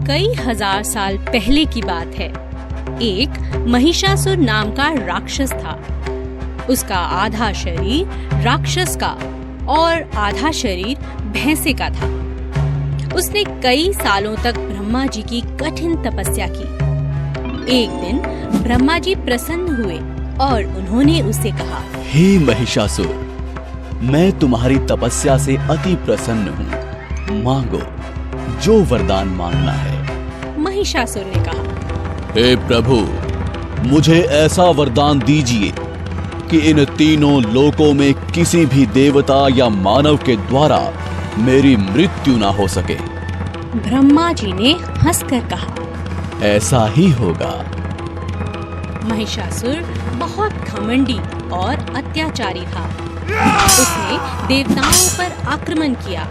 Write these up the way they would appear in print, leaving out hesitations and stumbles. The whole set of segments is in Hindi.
कई हजार साल पहले की बात है। एक महिषासुर नाम का राक्षस था। उसका आधा शरीर राक्षस का और आधा शरीर भैंसे का था। उसने कई सालों तक ब्रह्मा जी की कठिन तपस्या की। एक दिन ब्रह्मा जी प्रसन्न हुए और उन्होंने उससे कहा, हे महिषासुर, मैं तुम्हारी तपस्या से अति प्रसन्न हूँ। मांगो जो वरदान मांगना है। महिषासुर ने कहा, हे प्रभु, मुझे ऐसा वरदान दीजिए कि इन तीनों लोकों में किसी भी देवता या मानव के द्वारा मेरी मृत्यु ना हो सके। ब्रह्मा जी ने हंसकर कहा, ऐसा ही होगा। महिषासुर बहुत घमंडी और अत्याचारी था। उसने देवताओं पर आक्रमण किया।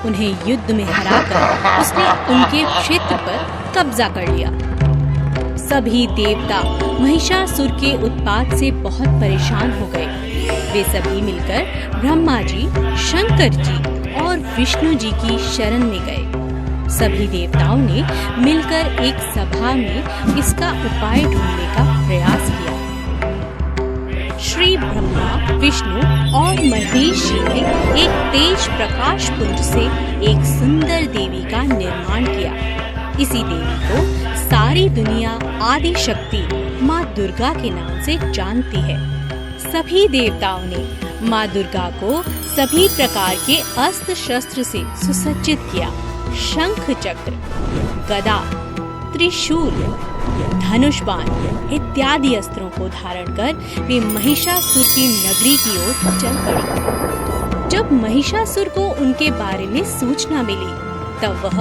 उन्हें युद्ध में हराकर उसने उनके क्षेत्र पर कब्जा कर लिया। सभी देवता महिषासुर के उत्पात से बहुत परेशान हो गए। वे सभी मिलकर ब्रह्मा जी, शंकर जी और विष्णु जी की शरण में गए। सभी देवताओं ने मिलकर एक सभा में इसका उपाय ढूंढने का प्रयास किया। श्री ब्रह्मा, विष्णु और महेश जी ने एक तेज प्रकाश पुंज से एक सुंदर देवी का निर्माण किया। इसी देवी को सारी दुनिया आदि शक्ति माँ दुर्गा के नाम से जानती है। सभी देवताओं ने माँ दुर्गा को सभी प्रकार के अस्त्र शस्त्र से सुसज्जित किया। शंख चक्र, गदा, त्रिशूल, धनुष बाण इत्यादि अस्त्रों को धारण कर वे महिषासुर की नगरी की ओर चल पड़ी। जब महिषासुर को उनके बारे में सूचना मिली, तब वह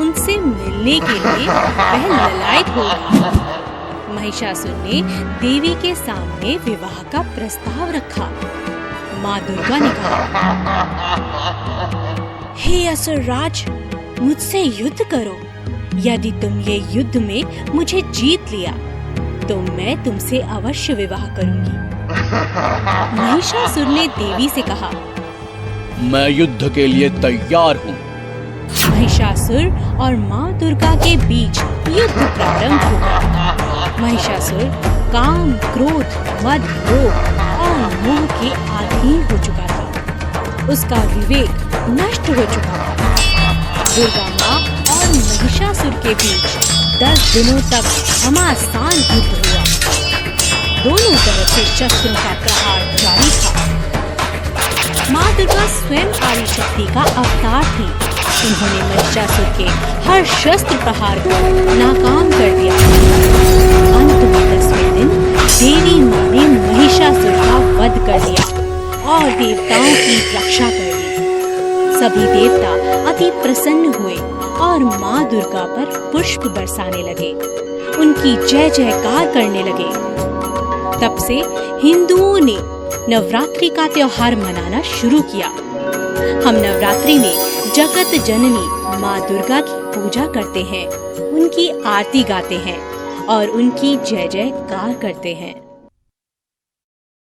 उनसे मिलने के लिए वह ललायत हो गई। महिषासुर ने देवी के सामने विवाह का प्रस्ताव रखा। माँ दुर्गा ने कहा, हे असुरराज, मुझसे युद्ध करो। यदि तुम ये युद्ध में मुझे जीत लिया तो मैं तुमसे अवश्य विवाह करूंगी। महिषासुर ने देवी से कहा, मैं युद्ध के लिए तैयार हूँ। महिषासुर और माँ दुर्गा के बीच युद्ध प्रारंभ हुआ। महिषासुर काम, क्रोध, मद, लोभ और मोह के अधीन हो चुका था। उसका विवेक नष्ट हो चुका था। दुर्गा माँ और महिषासुर के बीच 10 दिनों तक घमासान युद्ध हुआ। दोनों तरफ से शस्त्रों का प्रहार जारी था। माँ दुर्गा स्वयं आदि शक्ति का अवतार थी। उन्होंने महिषासुर के हर शस्त्र प्रहार को नाकाम कर दिया। अंत में 10वें दिन देवी माँ ने महिषासुर का वध कर दिया और देवताओं की रक्षा कर दी। सभी देवता अति प्रसन्न हुए और माँ दुर्गा पर पुष्प बरसाने लगे। उनकी जय जयकार करने लगे। तब से हिंदुओं ने नवरात्रि का त्योहार मनाना शुरू किया। हम नवरात्रि में जगत जननी माँ दुर्गा की पूजा करते हैं, उनकी आरती गाते हैं और उनकी जय जयकार करते हैं।